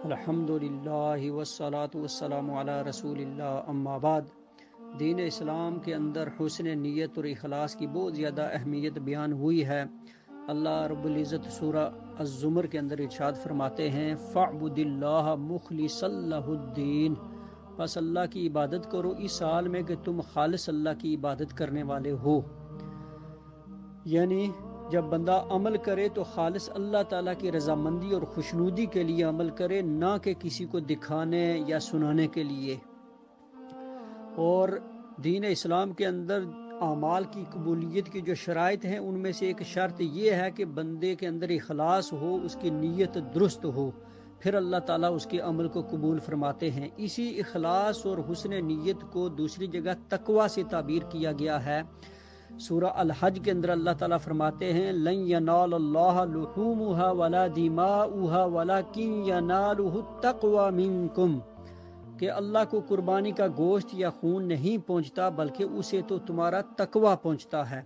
الحمدللہ والصلاة والسلام علی رسول اللہ، اما بعد۔ دین اسلام کے اندر حسن نیت اور اخلاص کی بہت زیادہ اہمیت بیان ہوئی ہے۔ اللہ رب العزت سورہ الزمر کے اندر ارشاد فرماتے ہیں فَاعْبُدِ اللَّهَ مُخْلِصًا لَهُ الدِّينَ، بس اللہ کی عبادت کرو اس حال میں کہ تم خالص اللہ کی عبادت کرنے والے ہو۔ یعنی جب بندہ عمل کرے تو خالص اللہ تعالیٰ کی رضامندی اور خوشنودی کے لیے عمل کرے، نہ کہ کسی کو دکھانے یا سنانے کے لیے۔ اور دین اسلام کے اندر اعمال کی قبولیت کی جو شرائط ہیں ان میں سے ایک شرط یہ ہے کہ بندے کے اندر اخلاص ہو، اس کی نیت درست ہو، پھر اللہ تعالیٰ اس کے عمل کو قبول فرماتے ہیں۔ اسی اخلاص اور حسن نیت کو دوسری جگہ تقوی سے تعبیر کیا گیا ہے۔ سورہ الحج کے اندر اللہ تعالیٰ فرماتے ہیں لَن يَنَالَ اللَّهَ لُحُومُهَا وَلَا دِمَاؤُهَا وَلَكِن يَنَالُهُ التَّقْوَى مِنكُمْ، کہ اللہ کو قربانی کا گوشت یا خون نہیں پہنچتا بلکہ اسے تو تمہارا تقوی پہنچتا ہے۔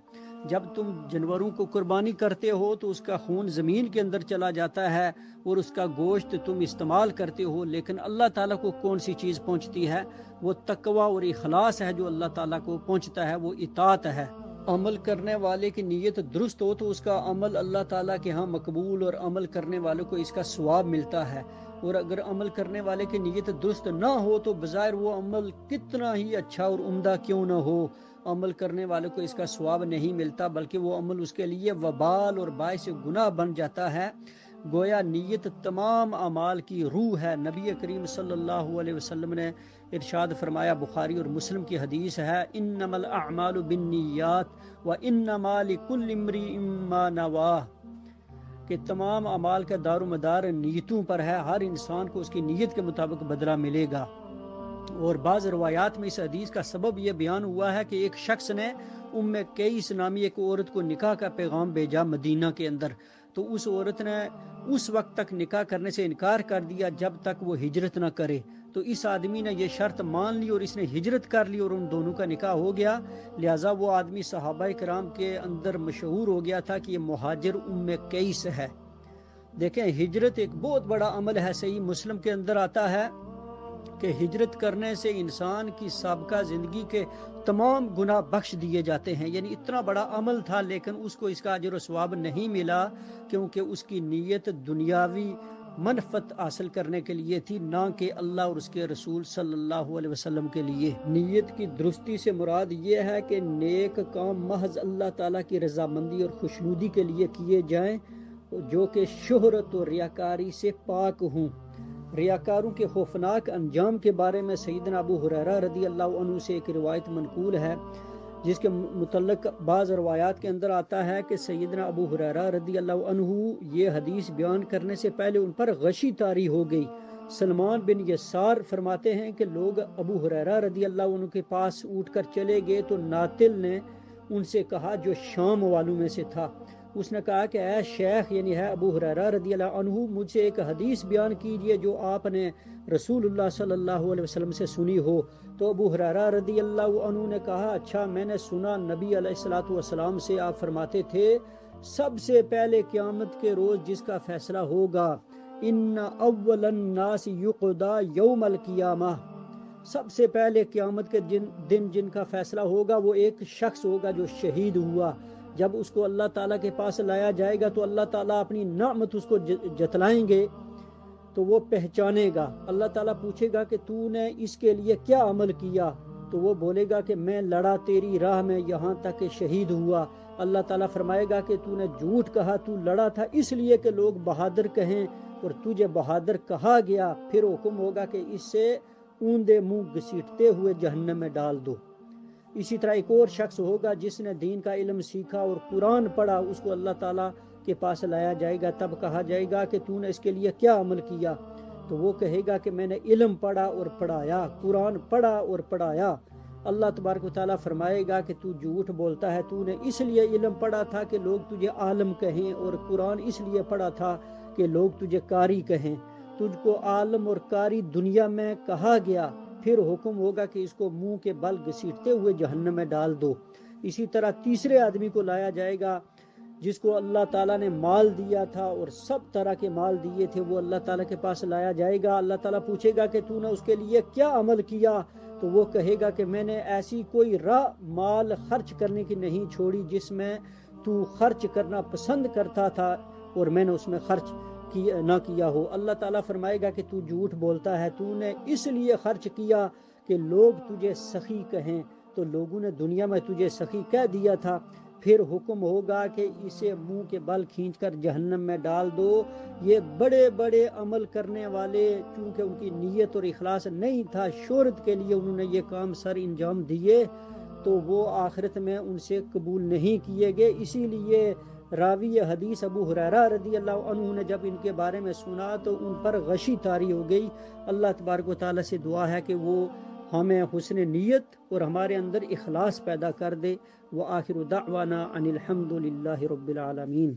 جب تم جانوروں کو قربانی کرتے ہو تو اس کا خون زمین کے اندر چلا جاتا ہے اور اس کا گوشت تم استعمال کرتے ہو، لیکن اللہ تعالیٰ کو کون سی چیز پہنچتی ہے؟ وہ تقوی اور اخلاص ہے جو اللہ تعالیٰ کو پہنچتا ہے، وہ اطاعت ہے۔ عمل کرنے والے کی نیت درست ہو تو اس کا عمل اللہ تعالیٰ کے ہاں مقبول، اور عمل کرنے والوں کو اس کا ثواب ملتا ہے۔ اور اگر عمل کرنے والے کی نیت درست نہ ہو تو بظاہر وہ عمل کتنا ہی اچھا اور عمدہ کیوں نہ ہو، عمل کرنے والوں کو اس کا ثواب نہیں ملتا، بلکہ وہ عمل اس کے لیے وبال اور باعث گناہ بن جاتا ہے۔ گویا نیت تمام اعمال کی روح ہے۔ نبی کریم صلی اللہ علیہ وسلم نے ارشاد فرمایا، بخاری اور مسلم کی حدیث ہے، انما الاعمال بالنیات وانما لکل امرئ ما نوی، کہ تمام اعمال کا دار و مدار نیتوں پر ہے، ہر انسان کو اس کی نیت کے مطابق بدلہ ملے گا۔ اور بعض روایات میں اس حدیث کا سبب یہ بیان ہوا ہے کہ ایک شخص نے ام قیس نامی ایک عورت کو نکاح کا پیغام بھیجا مدینہ کے اندر، تو اس عورت نے اس وقت تک نکاح کرنے سے انکار کر دیا جب تک وہ ہجرت نہ کرے۔ تو اس آدمی نے یہ شرط مان لی اور اس نے ہجرت کر لی اور ان دونوں کا نکاح ہو گیا۔ لہٰذا وہ آدمی صحابہ کرام کے اندر مشہور ہو گیا تھا کہ یہ مہاجر ام قیس ہے۔ دیکھیں، ہجرت ایک بہت بڑا عمل ہے۔ صحیح مسلم کے اندر آتا ہے کہ ہجرت کرنے سے انسان کی سابقہ زندگی کے تمام گناہ بخش دیے جاتے ہیں۔ یعنی اتنا بڑا عمل تھا لیکن اس کو اس کا اجر و ثواب نہیں ملا، کیونکہ اس کی نیت دنیاوی منفعت حاصل کرنے کے لیے تھی، نہ کہ اللہ اور اس کے رسول صلی اللہ علیہ وسلم کے لیے۔ نیت کی درستی سے مراد یہ ہے کہ نیک کام محض اللہ تعالیٰ کی رضامندی اور خوشنودی کے لیے کیے جائیں، جو کہ شہرت اور ریاکاری سے پاک ہوں۔ ریاکاروں کے خوفناک انجام کے بارے میں سیدنا ابو ہریرہ رضی اللہ عنہ سے ایک روایت منقول ہے، جس کے متعلق بعض روایات کے اندر آتا ہے کہ سیدنا ابو ہریرہ رضی اللہ عنہ یہ حدیث بیان کرنے سے پہلے ان پر غشی طاری ہو گئی۔ سلمان بن یسار فرماتے ہیں کہ لوگ ابو ہریرہ رضی اللہ عنہ کے پاس اٹھ کر چلے گئے تو ناطل نے ان سے کہا، جو شام والوں میں سے تھا، اس نے کہا کہ اے شیخ، یعنی ہے ابو ہریرہ رضی اللہ عنہ، مجھ سے ایک حدیث بیان کیجئے جو آپ نے رسول اللہ صلی اللہ علیہ وسلم سے سنی ہو۔ تو ابو ہریرہ رضی اللہ عنہ نے کہا، اچھا، میں نے سنا نبی علیہ الصلوۃ والسلام سے آپ فرماتے تھے، سب سے پہلے قیامت کے روز جس کا فیصلہ ہوگا، ان اول الناس یقضی یوم القیامہ، سب سے پہلے قیامت کے دن جن کا فیصلہ ہوگا وہ ایک شخص ہوگا جو شہید ہوا۔ جب اس کو اللہ تعالیٰ کے پاس لایا جائے گا تو اللہ تعالیٰ اپنی نعمت اس کو جتلائیں گے تو وہ پہچانے گا۔ اللہ تعالیٰ پوچھے گا کہ تو نے اس کے لیے کیا عمل کیا؟ تو وہ بولے گا کہ میں لڑا تیری راہ میں یہاں تک کہ شہید ہوا۔ اللہ تعالیٰ فرمائے گا کہ تو نے جھوٹ کہا، تو لڑا تھا اس لیے کہ لوگ بہادر کہیں اور تجھے بہادر کہا گیا۔ پھر حکم ہوگا کہ اس سے اوندے منہ گھسیٹتے ہوئے جہنم میں ڈال دو۔ اسی طرح ایک اور شخص ہوگا جس نے دین کا علم سیکھا اور قرآن پڑھا، اس کو اللہ تعالیٰ کے پاس لایا جائے گا، تب کہا جائے گا کہ تو نے اس کے لیے کیا عمل کیا؟ تو وہ کہے گا کہ میں نے علم پڑھا اور پڑھایا، قرآن پڑھا اور پڑھایا۔ اللہ تبارک و تعالیٰ فرمائے گا کہ تو جھوٹ بولتا ہے، تو نے اس لیے علم پڑھا تھا کہ لوگ تجھے عالم کہیں، اور قرآن اس لیے پڑھا تھا کہ لوگ تجھے قاری کہیں۔ تجھ کو عالم اور قاری دنیا میں کہا گیا، پھر حکم ہوگا کہ اس کو منہ کے بل گھسیٹتے ہوئے جہنم میں ڈال دو۔ اسی طرح تیسرے آدمی کو لایا جائے گا جس کو اللہ تعالیٰ نے مال دیا تھا اور سب طرح کے مال دیے تھے، وہ اللہ تعالیٰ کے پاس لایا جائے گا۔ اللہ تعالیٰ پوچھے گا کہ تو نے اس کے لیے کیا عمل کیا؟ تو وہ کہے گا کہ میں نے ایسی کوئی راہ مال خرچ کرنے کی نہیں چھوڑی جس میں تو خرچ کرنا پسند کرتا تھا اور میں نے اس میں خرچ نہ کیا ہو۔ اللہ تعالیٰ فرمائے گا کہ تو جھوٹ بولتا ہے، تو نے اس لیے خرچ کیا کہ لوگ تجھے سخی کہیں، تو لوگوں نے دنیا میں تجھے سخی کہہ دیا تھا۔ پھر حکم ہوگا کہ اسے منہ کے بل کھینچ کر جہنم میں ڈال دو۔ یہ بڑے بڑے عمل کرنے والے، چونکہ ان کی نیت اور اخلاص نہیں تھا، شہرت کے لیے انہوں نے یہ کام سر انجام دیے، تو وہ آخرت میں ان سے قبول نہیں کیے گئے۔ اسی لیے راوی حدیث ابو ہریرہ رضی اللہ عنہ نے جب ان کے بارے میں سنا تو ان پر غشی طاری ہو گئی۔ اللہ تبارک و تعالیٰ سے دعا ہے کہ وہ ہمیں حسن نیت اور ہمارے اندر اخلاص پیدا کر دے۔ وآخر دعوانا ان الحمد للہ رب العالمین۔